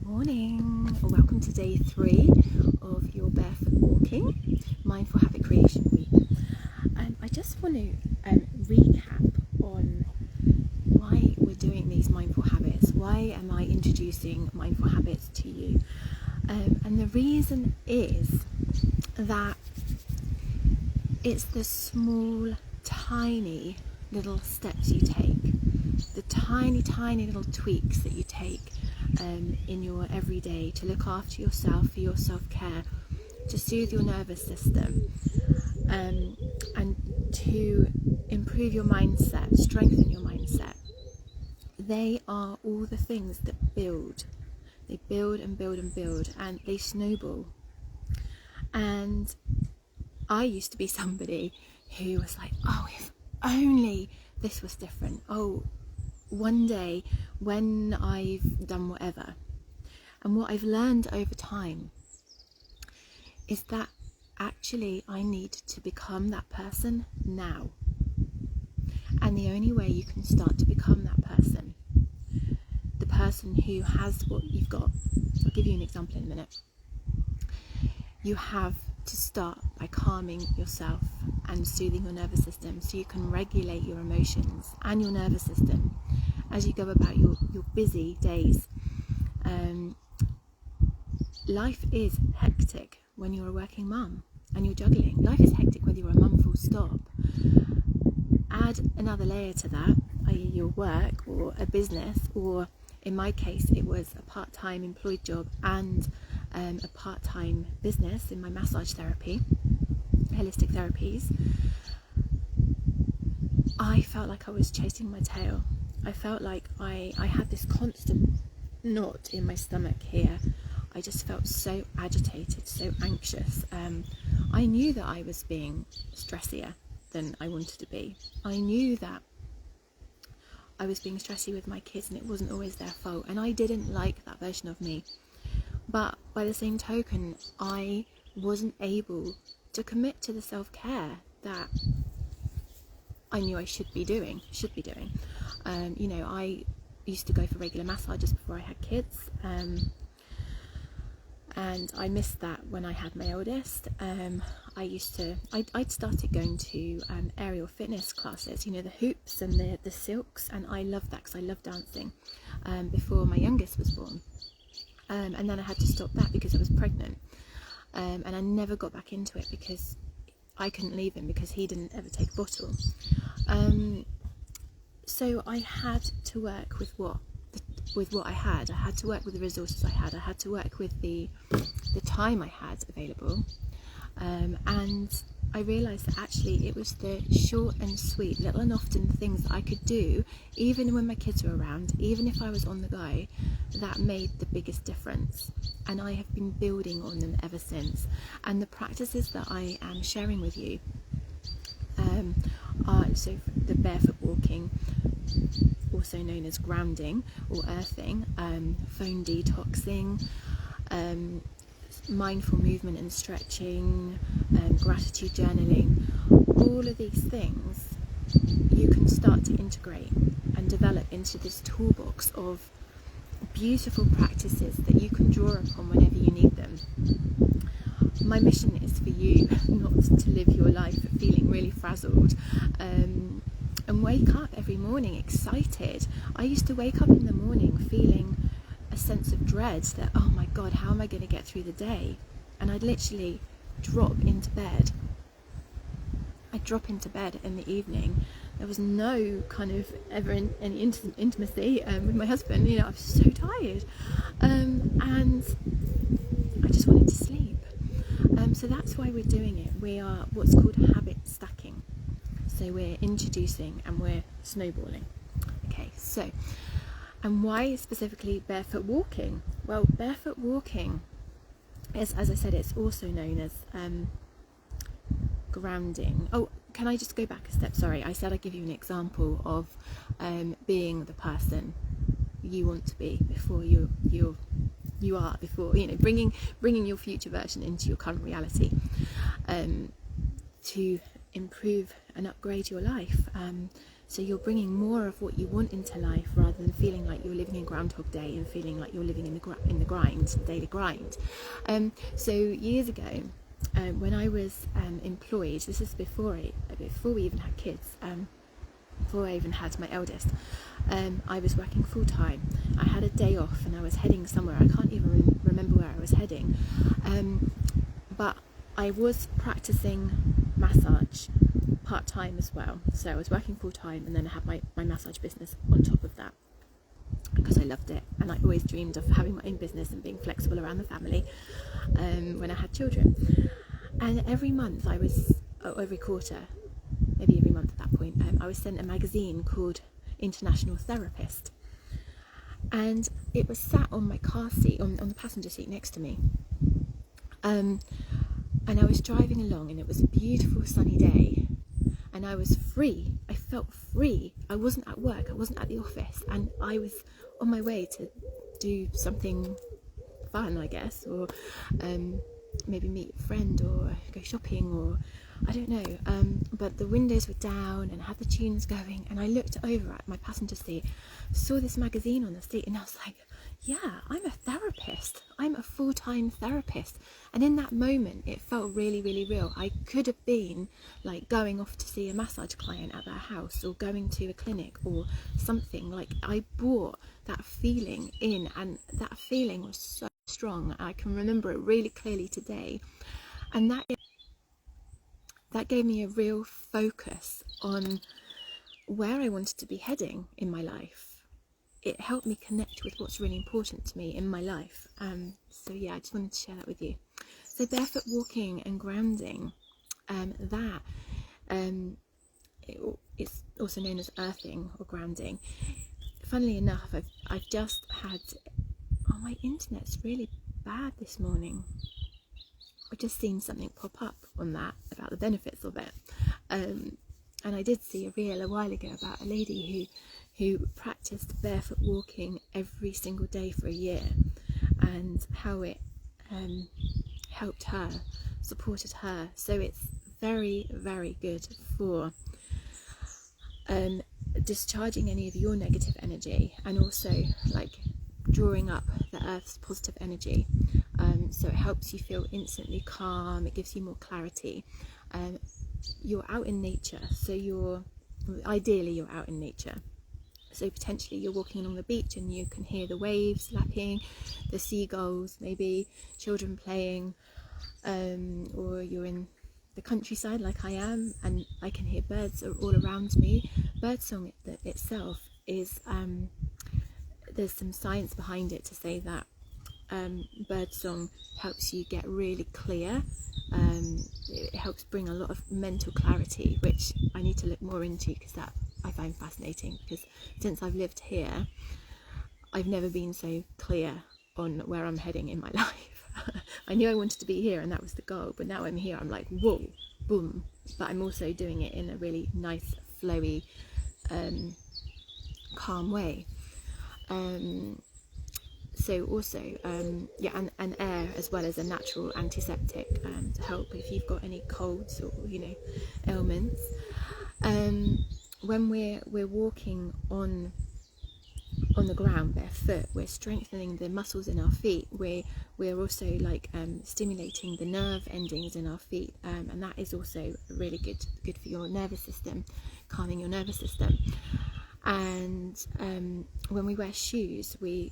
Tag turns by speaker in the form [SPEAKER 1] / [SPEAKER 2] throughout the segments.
[SPEAKER 1] morning, welcome to day 3 of your Barefoot Walking Mindful Habit Creation Week. I just want to recap on why we're doing these mindful habits. Why am I introducing mindful habits to you? And the reason is that it's the small, tiny little steps you take, the tiny little tweaks that you take in your everyday to look after yourself, for your self-care, to soothe your nervous system, and to improve your mindset, strengthen your mindset. They are all the things that build. They build and build and build, and they snowball. And I used to be somebody who was like, oh, if only this was different. Oh, one day when I've done whatever. And what I've learned over time is that actually I need to become that person now. And the only way you can start to become that person, the person who has what you've got, I'll give you an example in a minute. You have to start by calming yourself and soothing your nervous system so you can regulate your emotions and your nervous system as you go about your busy days. Life is hectic when you're a working mum and you're juggling. Life is hectic whether you're a mum, full stop. Add another layer to that, i.e. your work or a business, or in my case it was a part-time employed job and a part-time business in my massage therapy, holistic therapies. I felt like I was chasing my tail. I felt like I had this constant knot in my stomach here. I just felt so agitated, so anxious. I knew that I was being stressier than I wanted to be. I knew that I was being stressy with my kids and it wasn't always their fault, and I didn't like that version of me. But by the same token, I wasn't able to commit to the self-care that I knew I should be doing. I used to go for regular massages before I had kids, and I missed that when I had my eldest. I'd started going to aerial fitness classes, the hoops and the silks, and I loved that because I love dancing before my youngest was born. And then I had to stop that because I was pregnant, and I never got back into it because I couldn't leave him because he didn't ever take a bottle. So I had to work with what I had. I had to work with the resources I had. I had to work with the time I had available, and I realised that actually it was the short and sweet, little and often things that I could do, even when my kids were around, even if I was on the go, that made the biggest difference. And I have been building on them ever since. And the practices that I am sharing with you are so the barefoot walking, also known as grounding or earthing, phone detoxing, mindful movement and stretching, gratitude journaling. All of these things you can start to integrate and develop into this toolbox of beautiful practices that you can draw upon whenever you need them. My mission is for you not to live your life feeling really frazzled, and wake up every morning excited. I used to wake up in the morning feeling a sense of dread that, oh my God, how am I going to get through the day? And I'd literally drop into bed. I'd drop into bed in the evening. There was no kind of ever any intimacy with my husband. I was so tired, and I just wanted to sleep. So that's why we're doing it. We are what's called habit stacking. So we're introducing and we're snowballing. Okay, so, and why specifically barefoot walking? Well, barefoot walking is, as I said, it's also known as grounding. Oh, can I just go back a step? Sorry, I said I'd give you an example of being the person you want to be before you are, before bringing your future version into your current reality, to improve and upgrade your life. So you're bringing more of what you want into life, rather than feeling like you're living in Groundhog Day and feeling like you're living in the daily grind. So years ago, when I was employed, this is before we even had kids, before I even had my eldest, I was working full time. I had a day off and I was heading somewhere. I can't even remember where I was heading, but I was practicing massage part-time as well. So I was working full-time, and then I had my massage business on top of that, because I loved it, and I always dreamed of having my own business and being flexible around the family when I had children. And every month every quarter, maybe every month at that point, I was sent a magazine called International Therapist, and it was sat on my car seat, on the passenger seat next to me. And I was driving along, and it was a beautiful sunny day, and I was free. I felt free. I wasn't at work, I wasn't at the office, and I was on my way to do something fun, I guess, or maybe meet a friend or go shopping, or I don't know, but the windows were down and I had the tunes going, and I looked over at my passenger seat, saw this magazine on the seat, and I was like, yeah, I'm a therapist. I'm a full-time therapist. And in that moment, it felt really, really real. I could have been like going off to see a massage client at their house, or going to a clinic or something. Like, I brought that feeling in, and that feeling was so strong. I can remember it really clearly today. And that gave me a real focus on where I wanted to be heading in my life. It helped me connect with what's really important to me in my life. So yeah, I just wanted to share that with you. So barefoot walking and grounding, it's also known as earthing or grounding. Funnily enough, I've just had, my internet's really bad this morning. I've just seen something pop up on that about the benefits of it. And I did see a reel a while ago about a lady who practiced barefoot walking every single day for a year, and how it helped her, supported her. So it's very, very good for discharging any of your negative energy, and also like drawing up the earth's positive energy. So it helps you feel instantly calm, it gives you more clarity. You're out in nature, so ideally you're out in nature. So potentially you're walking along the beach and you can hear the waves lapping, the seagulls, maybe children playing, or you're in the countryside like I am, and I can hear birds all around me. Birdsong itself is, there's some science behind it to say that birdsong helps you get really clear. It helps bring a lot of mental clarity, which I need to look more into, because that I find fascinating, because since I've lived here, I've never been so clear on where I'm heading in my life. I knew I wanted to be here, and that was the goal, but now I'm here, I'm like, whoa, boom. But I'm also doing it in a really nice, flowy, calm way. So also, and air as well as a natural antiseptic to help if you've got any colds or ailments. When we're walking on the ground barefoot, we're strengthening the muscles in our feet. We're also like stimulating the nerve endings in our feet, and that is also really good for your nervous system, calming your nervous system. And when we wear shoes, we're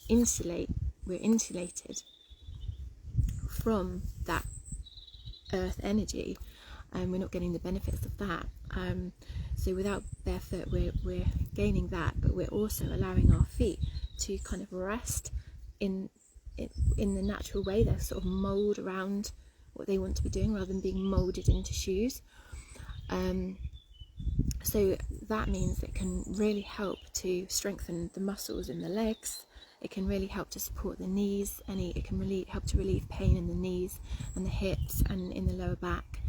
[SPEAKER 1] insulated from that earth energy, and we're not getting the benefits of that. So without barefoot, we're gaining that, but we're also allowing our feet to kind of rest in the natural way. They're sort of mold around what they want to be doing, rather than being molded into shoes. So that means it can really help to strengthen the muscles in the legs. It can really help to support the knees. It can really help to relieve pain in the knees and the hips and in the lower back.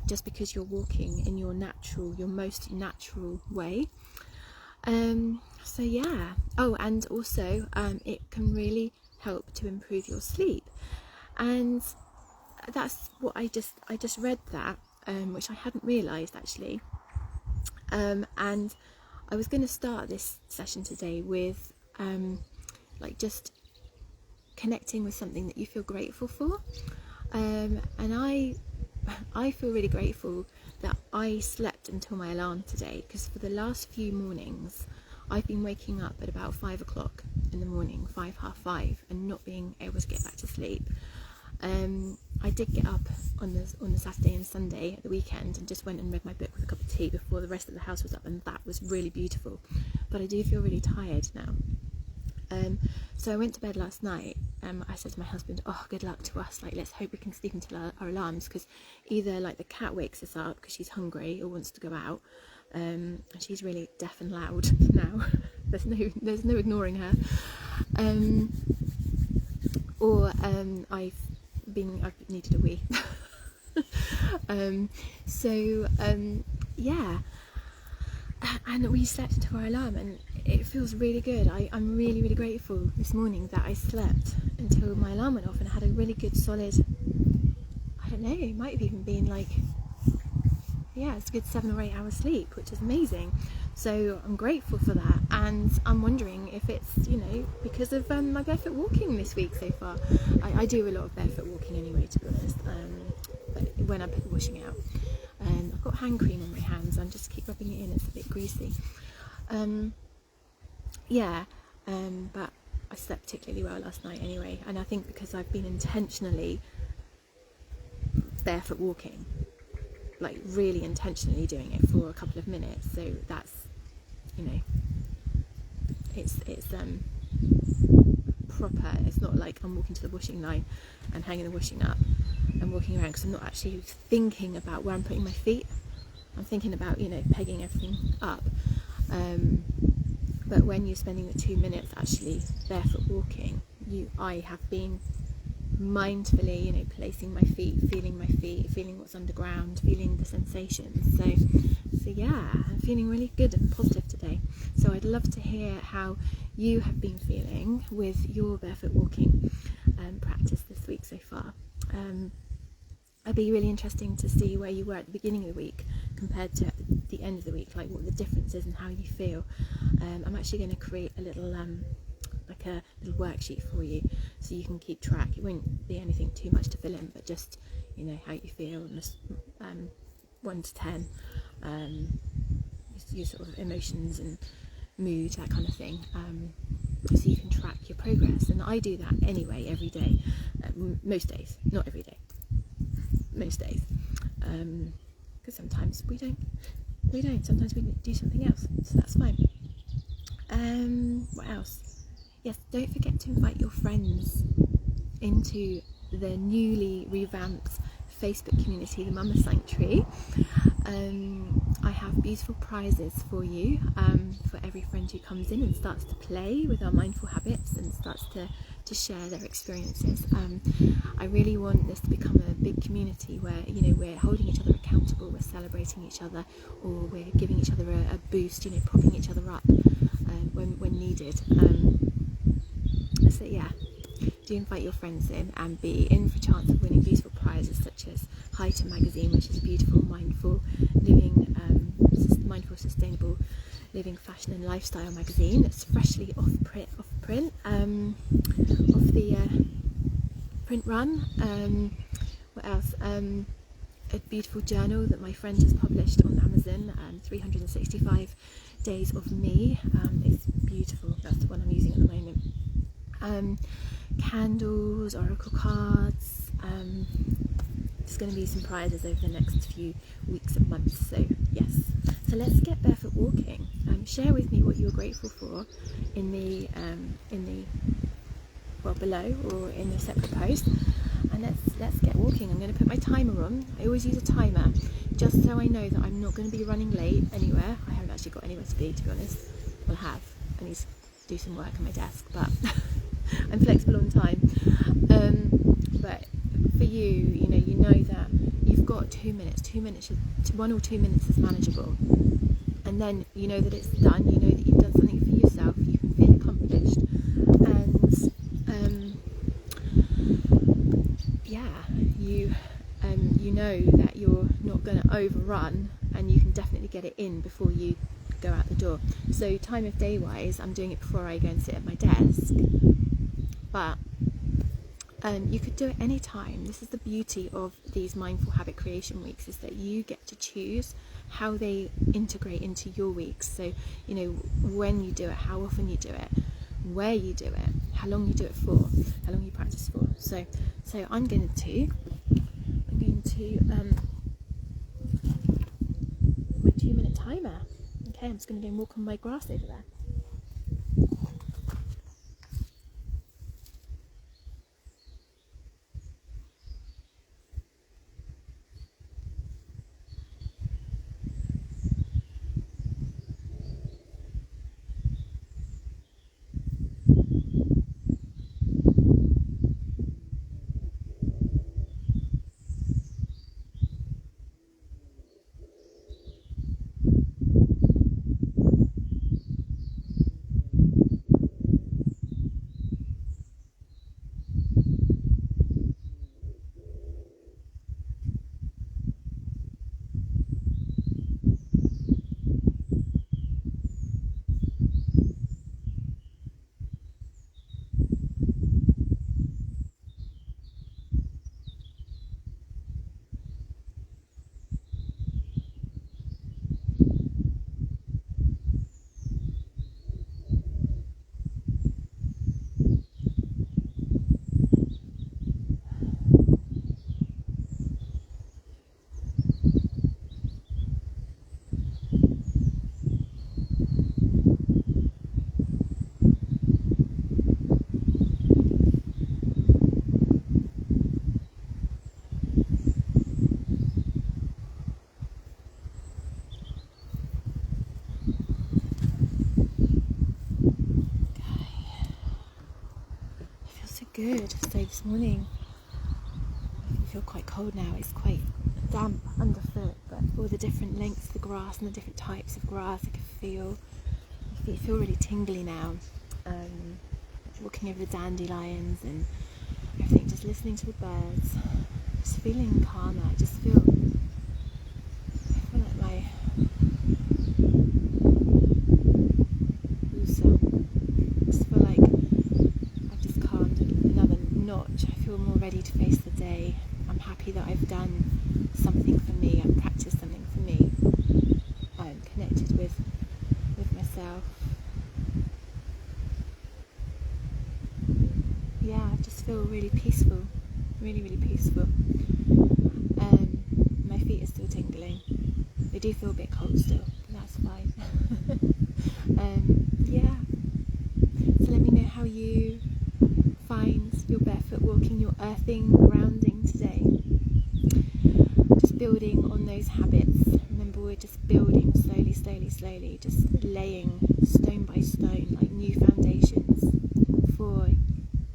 [SPEAKER 1] Just because you're walking in your most natural way. So yeah. Oh, and also it can really help to improve your sleep. And that's what I just read that, which I hadn't realised actually. And I was going to start this session today with like just connecting with something that you feel grateful for, and I feel really grateful that I slept until my alarm today, because for the last few mornings I've been waking up at about 5 o'clock in the morning, 5:30, and not being able to get back to sleep. I did get up on the Saturday and Sunday at the weekend and just went and read my book with a cup of tea before the rest of the house was up, and that was really beautiful. But I do feel really tired now. So I went to bed last night. I said to my husband, "Oh, good luck to us. Like, let's hope we can sleep until our alarms, because either like the cat wakes us up because she's hungry or wants to go out, and she's really deaf and loud now. there's no ignoring her, or I've needed a wee." Yeah. And we slept until our alarm, and it feels really good. I'm really, really grateful this morning that I slept until my alarm went off and I had a really good solid, I don't know, it might have even been like, yeah, it's a good 7 or 8 hours sleep, which is amazing. So I'm grateful for that, and I'm wondering if it's, you know, because of my barefoot walking this week so far. I do a lot of barefoot walking anyway, to be honest, but when I put the washing out. I've got hand cream on my hands, and just keep rubbing it in, it's a bit greasy. But I slept particularly well last night anyway, and I think because I've been intentionally barefoot walking, like really intentionally doing it for a couple of minutes, so that's, you know, it's proper. It's not like I'm walking to the washing line and hanging the washing up and walking around, because I'm not actually thinking about where I'm putting my feet. I'm thinking about, you know, pegging everything up. But when you're spending the 2 minutes actually barefoot walking, I have been mindfully, you know, placing my feet, feeling what's underground, feeling the sensations. So yeah, I'm feeling really good and positive today. So I'd love to hear how you have been feeling with your barefoot walking practice this week so far. It'd be really interesting to see where you were at the beginning of the week compared to the end of the week, like what the difference is and how you feel. I'm actually going to create a little like a little worksheet for you, so you can keep track. It won't be anything too much to fill in, but just, you know, how you feel, and 1 to 10, your sort of emotions and mood, that kind of thing, so you can track your progress. And I do that anyway every day, most days, not every day, most days, because sometimes we don't, sometimes we do something else, so that's fine. What else? Yes, don't forget to invite your friends into the newly revamped Facebook community, the Mama Sanctuary. I have beautiful prizes for you, for every friend who comes in and starts to play with our mindful habits and starts to share their experiences. I really want this to become a big community where, you know, we're holding each other accountable, we're celebrating each other, or we're giving each other a boost, you know, propping each other up when needed. So yeah, do invite your friends in and be in for a chance of winning beautiful prizes such as Height magazine, which is a beautiful mindful living, mindful sustainable living fashion and lifestyle magazine. It's freshly off the print run. What else? A beautiful journal that my friend has published on Amazon, 365 Days of Me. It's beautiful. That's the one I'm using at the moment. Candles, oracle cards. There's going to be some prizes over the next few weeks and months, so yes. So let's get barefoot walking. Share with me what you're grateful for in the well, below or in the separate post, and let's get walking. I'm going to put my timer on. I always use a timer just so I know that I'm not going to be running late anywhere. I haven't actually got anywhere to be honest. Well, I have. I need to do some work on my desk, but I'm flexible on time. But for you know that you've got 2 minutes. 1 or 2 minutes is manageable, and then you know that it's done. You know that you've done something for yourself. You can feel accomplished, and you know that you're not going to overrun and you can definitely get it in before you go out the door. So time of day wise, I'm doing it before I go and sit at my desk, but you could do it any time. This is the beauty of these mindful habit creation weeks, is that you get to choose how they integrate into your weeks. So, you know, when you do it, how often you do it, where you do it, how long you do it for, how long you practice for. So I'm going to my 2-minute timer. Okay, I'm just going to go and walk on my grass over there. Good. So this morning, I feel quite cold now. It's quite damp underfoot, but all the different lengths of the grass and the different types of grass, I can feel really tingly now. Walking over the dandelions and everything, just listening to the birds, just feeling calmer. I feel like my notch. I feel more ready to face the day. I'm happy that I've done something for me. I've practiced something for me. I'm connected with myself. Yeah, I just feel really peaceful. Really, really peaceful. My feet are still tingling. They do feel a bit cold still, but that's fine. Yeah. So let me know how you find your barefoot walking, your earthing, grounding today. Just building on those habits. Remember, we're just building slowly, slowly, slowly, just laying stone by stone, like new foundations for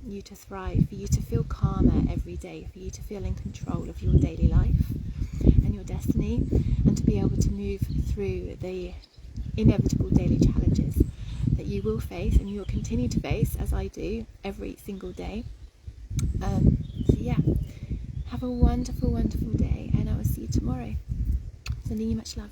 [SPEAKER 1] you to thrive, for you to feel calmer every day, for you to feel in control of your daily life and your destiny, and to be able to move through the inevitable daily challenges that you will face and you will continue to face, as I do, every single day. So yeah, have a wonderful, wonderful day, and I will see you tomorrow. Sending you much love.